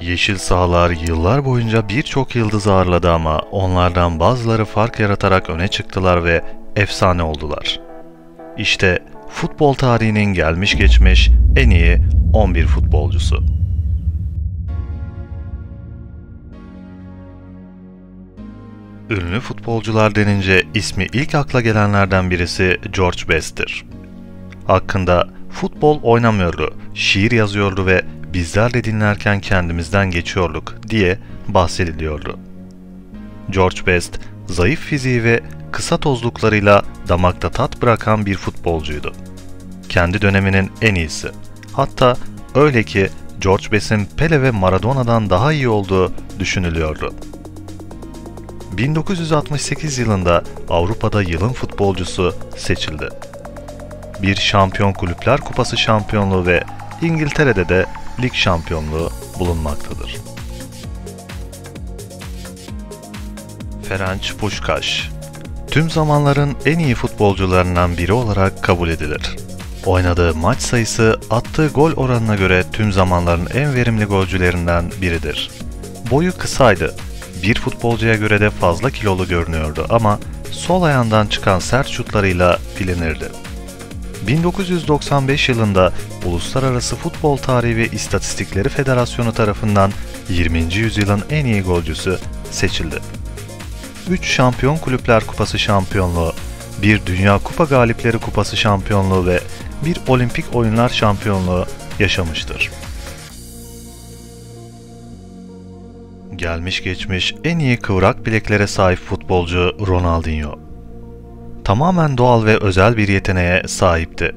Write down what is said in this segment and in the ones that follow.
Yeşil sahalar yıllar boyunca birçok yıldız ağırladı ama onlardan bazıları fark yaratarak öne çıktılar ve efsane oldular. İşte futbol tarihinin gelmiş geçmiş en iyi 11 futbolcusu. Ünlü futbolcular denince ismi ilk akla gelenlerden birisi George Best'tir. Hakkında futbol oynamıyordu, şiir yazıyordu ve bizler de dinlerken kendimizden geçiyorduk diye bahsediliyordu. George Best, zayıf fiziği ve kısa tozluklarıyla damakta tat bırakan bir futbolcuydu. Kendi döneminin en iyisi. Hatta öyle ki George Best'in Pele ve Maradona'dan daha iyi olduğu düşünülüyordu. 1968 yılında Avrupa'da yılın futbolcusu seçildi. Bir Şampiyon Kulüpler Kupası şampiyonluğu ve İngiltere'de de lig şampiyonluğu bulunmaktadır. Ferenc Puskás, tüm zamanların en iyi futbolcularından biri olarak kabul edilir. Oynadığı maç sayısı, attığı gol oranına göre tüm zamanların en verimli golcülerinden biridir. Boyu kısaydı, bir futbolcuya göre de fazla kilolu görünüyordu ama sol ayağından çıkan sert şutlarıyla bilinirdi. 1995 yılında Uluslararası Futbol Tarihi ve İstatistikleri Federasyonu tarafından 20. yüzyılın en iyi golcüsü seçildi. 3 Şampiyon Kulüpler Kupası şampiyonluğu, 1 Dünya Kupa Galipleri Kupası şampiyonluğu ve 1 Olimpik Oyunlar şampiyonluğu yaşamıştır. Gelmiş geçmiş en iyi kıvrak bileklere sahip futbolcu Ronaldinho. Tamamen doğal ve özel bir yeteneğe sahipti.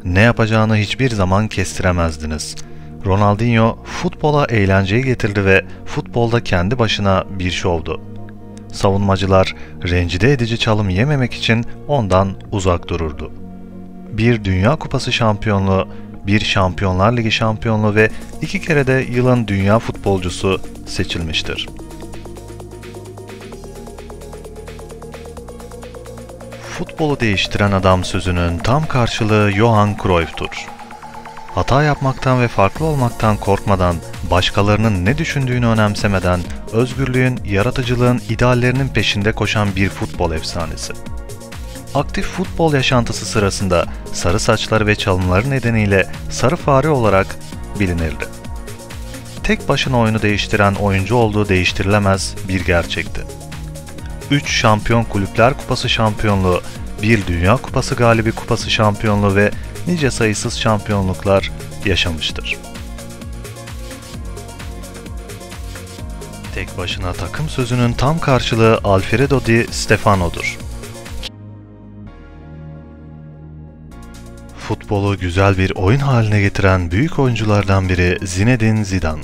Ne yapacağını hiçbir zaman kestiremezdiniz. Ronaldinho futbola eğlenceyi getirdi ve futbolda kendi başına bir şovdu. Savunmacılar rencide edici çalım yememek için ondan uzak dururdu. Bir Dünya Kupası şampiyonluğu, bir Şampiyonlar Ligi şampiyonluğu ve 2 kere de yılın dünya futbolcusu seçilmiştir. Futbolu değiştiren adam sözünün tam karşılığı Johan Cruyff'tur. Hata yapmaktan ve farklı olmaktan korkmadan, başkalarının ne düşündüğünü önemsemeden, özgürlüğün, yaratıcılığın ideallerinin peşinde koşan bir futbol efsanesi. Aktif futbol yaşantısı sırasında sarı saçları ve çalımları nedeniyle sarı fare olarak bilinirdi. Tek başına oyunu değiştiren oyuncu olduğu değiştirilemez bir gerçekti. 3 Şampiyon Kulüpler Kupası şampiyonluğu, 1 Dünya Kupası Galibi Kupası şampiyonluğu ve nice sayısız şampiyonluklar yaşamıştır. Tek başına takım sözünün tam karşılığı Alfredo Di Stefano'dur. Futbolu güzel bir oyun haline getiren büyük oyunculardan biri Zinedine Zidane.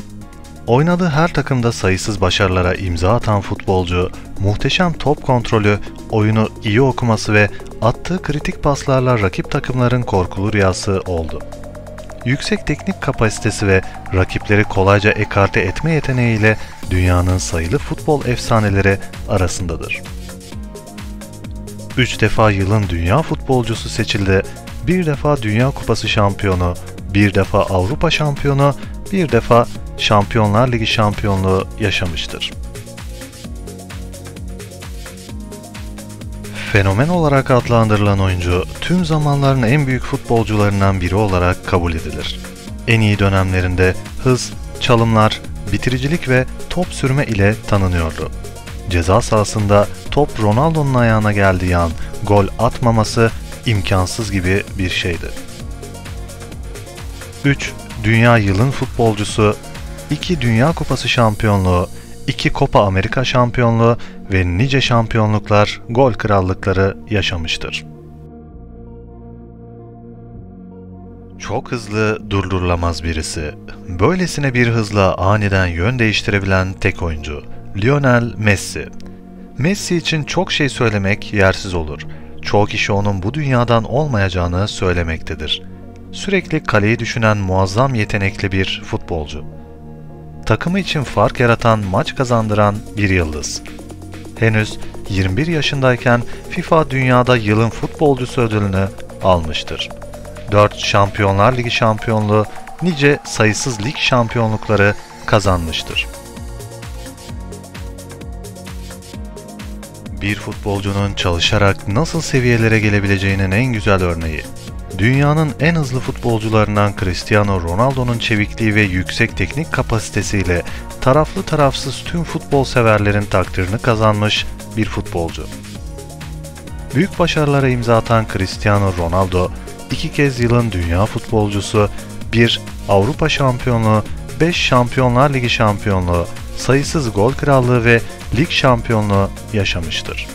Oynadığı her takımda sayısız başarılara imza atan futbolcu, muhteşem top kontrolü, oyunu iyi okuması ve attığı kritik paslarla rakip takımların korkulu rüyası oldu. Yüksek teknik kapasitesi ve rakipleri kolayca ekarte etme yeteneğiyle dünyanın sayılı futbol efsaneleri arasındadır. 3 defa yılın dünya futbolcusu seçildi, 1 defa Dünya Kupası şampiyonu, 1 defa Avrupa şampiyonu, 1 defa Şampiyonlar Ligi şampiyonluğu yaşamıştır. Fenomen olarak adlandırılan oyuncu, tüm zamanların en büyük futbolcularından biri olarak kabul edilir. En iyi dönemlerinde hız, çalımlar, bitiricilik ve top sürme ile tanınıyordu. Ceza sahasında top Ronaldo'nun ayağına geldiği an gol atmaması imkansız gibi bir şeydi. 3 Dünya Yılın Futbolcusu, 2 Dünya Kupası şampiyonluğu, 2 Copa Amerika şampiyonluğu ve nice şampiyonluklar, gol krallıkları yaşamıştır. Çok hızlı, durdurulamaz birisi. Böylesine bir hızla aniden yön değiştirebilen tek oyuncu, Lionel Messi. Messi için çok şey söylemek yersiz olur. Çoğu kişi onun bu dünyadan olmayacağını söylemektedir. Sürekli kaleyi düşünen muazzam yetenekli bir futbolcu. Takımı için fark yaratan, maç kazandıran bir yıldız. Henüz 21 yaşındayken FIFA Dünyada Yılın Futbolcusu ödülünü almıştır. 4 Şampiyonlar Ligi şampiyonluğu, nice sayısız lig şampiyonlukları, kazanmıştır. Bir futbolcunun çalışarak nasıl seviyelere gelebileceğinin en güzel örneği, dünyanın en hızlı futbolcularından Cristiano Ronaldo'nun çevikliği ve yüksek teknik kapasitesiyle taraflı tarafsız tüm futbol severlerin takdirini kazanmış bir futbolcu. Büyük başarılara imza atan Cristiano Ronaldo, 2 kez yılın dünya futbolcusu, 1 Avrupa şampiyonluğu, 5 Şampiyonlar Ligi şampiyonluğu, sayısız gol krallığı ve lig şampiyonluğu yaşamıştır.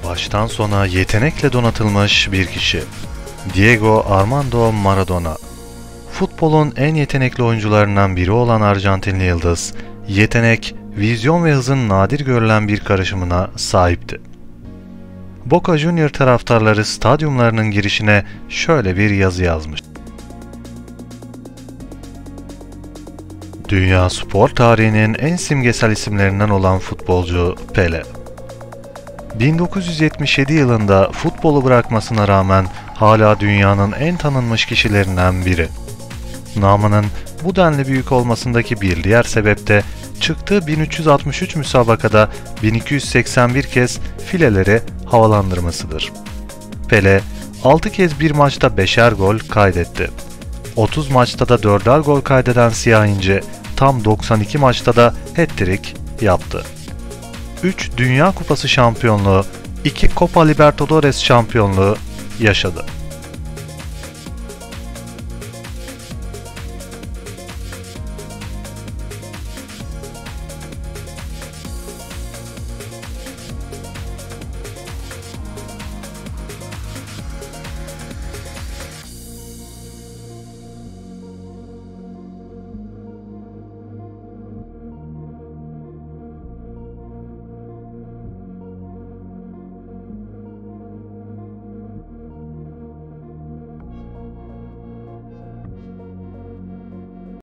Baştan sona yetenekle donatılmış bir kişi. Diego Armando Maradona. Futbolun en yetenekli oyuncularından biri olan Arjantinli yıldız, yetenek, vizyon ve hızın nadir görülen bir karışımına sahipti. Boca Juniors taraftarları stadyumlarının girişine şöyle bir yazı yazmış. Dünya spor tarihinin en simgesel isimlerinden olan futbolcu Pele. 1977 yılında futbolu bırakmasına rağmen hala dünyanın en tanınmış kişilerinden biri. Namının bu denli büyük olmasındaki bir diğer sebep de çıktığı 1363 müsabakada 1281 kez fileleri havalandırmasıdır. Pele 6 kez bir maçta 5'er gol kaydetti. 30 maçta da 4'er gol kaydeden siyah inci tam 92 maçta da hat-trick yaptı. 3 Dünya Kupası şampiyonluğu, 2 Copa Libertadores şampiyonluğu yaşadı.